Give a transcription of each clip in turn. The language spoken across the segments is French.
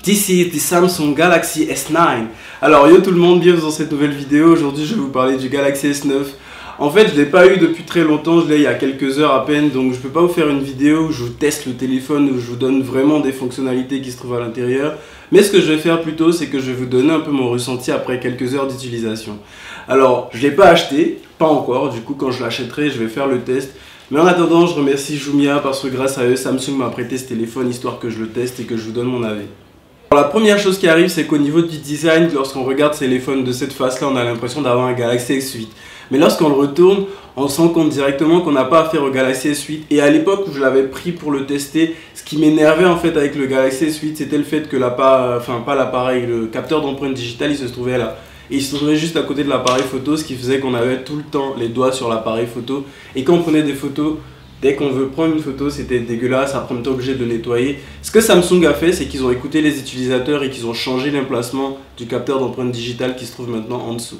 This is the Samsung Galaxy S9. Alors yo tout le monde, bienvenue dans cette nouvelle vidéo. Aujourd'hui je vais vous parler du Galaxy S9. En fait je ne l'ai pas eu depuis très longtemps, je l'ai il y a quelques heures à peine. Donc je ne peux pas vous faire une vidéo où je vous teste le téléphone, où je vous donne vraiment des fonctionnalités qui se trouvent à l'intérieur. Mais ce que je vais faire plutôt, c'est que je vais vous donner un peu mon ressenti après quelques heures d'utilisation. Alors je ne l'ai pas acheté, pas encore. Du coup quand je l'achèterai je vais faire le test. Mais en attendant je remercie Jumia parce que grâce à eux Samsung m'a prêté ce téléphone histoire que je le teste et que je vous donne mon avis. Alors, la première chose qui arrive, c'est qu'au niveau du design, lorsqu'on regarde ce téléphone de cette face-là, on a l'impression d'avoir un Galaxy S8. Mais lorsqu'on le retourne, on se rend compte directement qu'on n'a pas affaire au Galaxy S8. Et à l'époque où je l'avais pris pour le tester, ce qui m'énervait en fait avec le Galaxy S8, c'était le fait que le capteur d'empreinte digitale, il se trouvait là. Et il se trouvait juste à côté de l'appareil photo, ce qui faisait qu'on avait tout le temps les doigts sur l'appareil photo. Et quand on prenait des photos, dès qu'on veut prendre une photo, c'était dégueulasse, après on était obligé de le nettoyer. Ce que Samsung a fait, c'est qu'ils ont écouté les utilisateurs et qu'ils ont changé l'emplacement du capteur d'empreinte digitale qui se trouve maintenant en dessous.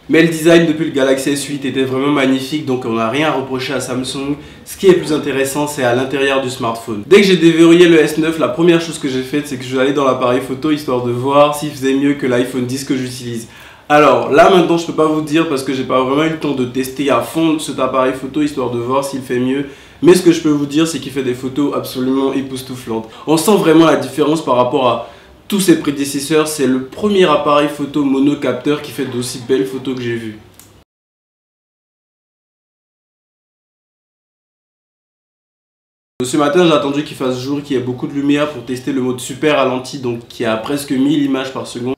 Mais le design depuis le Galaxy S8 était vraiment magnifique, donc on n'a rien à reprocher à Samsung. Ce qui est plus intéressant, c'est à l'intérieur du smartphone. Dès que j'ai déverrouillé le S9, la première chose que j'ai faite, c'est que je suis allé dans l'appareil photo histoire de voir s'il faisait mieux que l'iPhone 10 que j'utilise. Alors là maintenant je peux pas vous dire parce que j'ai pas vraiment eu le temps de tester à fond cet appareil photo histoire de voir s'il fait mieux. Mais ce que je peux vous dire c'est qu'il fait des photos absolument époustouflantes. On sent vraiment la différence par rapport à tous ses prédécesseurs. C'est le premier appareil photo monocapteur qui fait d'aussi belles photos que j'ai vues. Ce matin j'ai attendu qu'il fasse jour, qu'il y ait beaucoup de lumière pour tester le mode super ralenti, donc qui a presque 1000 images par seconde.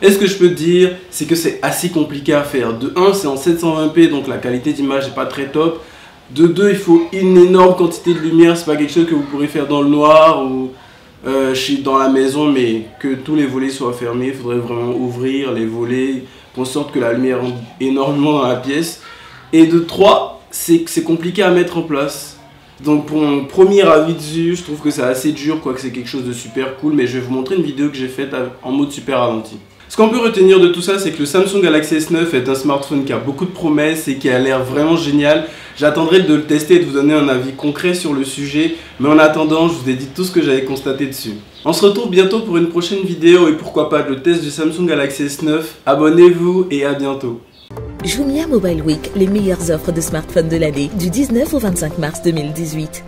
Et ce que je peux te dire, c'est que c'est assez compliqué à faire. De 1, c'est en 720p, donc la qualité d'image n'est pas très top. De 2, il faut une énorme quantité de lumière. C'est pas quelque chose que vous pourrez faire dans le noir ou dans la maison, mais que tous les volets soient fermés. Il faudrait vraiment ouvrir les volets, pour sorte que la lumière rentre énormément dans la pièce. Et de 3, c'est compliqué à mettre en place. Donc pour mon premier avis dessus, je trouve que c'est assez dur, quoique c'est quelque chose de super cool. Mais je vais vous montrer une vidéo que j'ai faite en mode super ralenti. Ce qu'on peut retenir de tout ça, c'est que le Samsung Galaxy S9 est un smartphone qui a beaucoup de promesses et qui a l'air vraiment génial. J'attendrai de le tester et de vous donner un avis concret sur le sujet. Mais en attendant, je vous ai dit tout ce que j'avais constaté dessus. On se retrouve bientôt pour une prochaine vidéo et pourquoi pas le test du Samsung Galaxy S9. Abonnez-vous et à bientôt. Jumia Mobile Week, les meilleures offres de smartphones de l'année, du 19 au 25 mars 2018.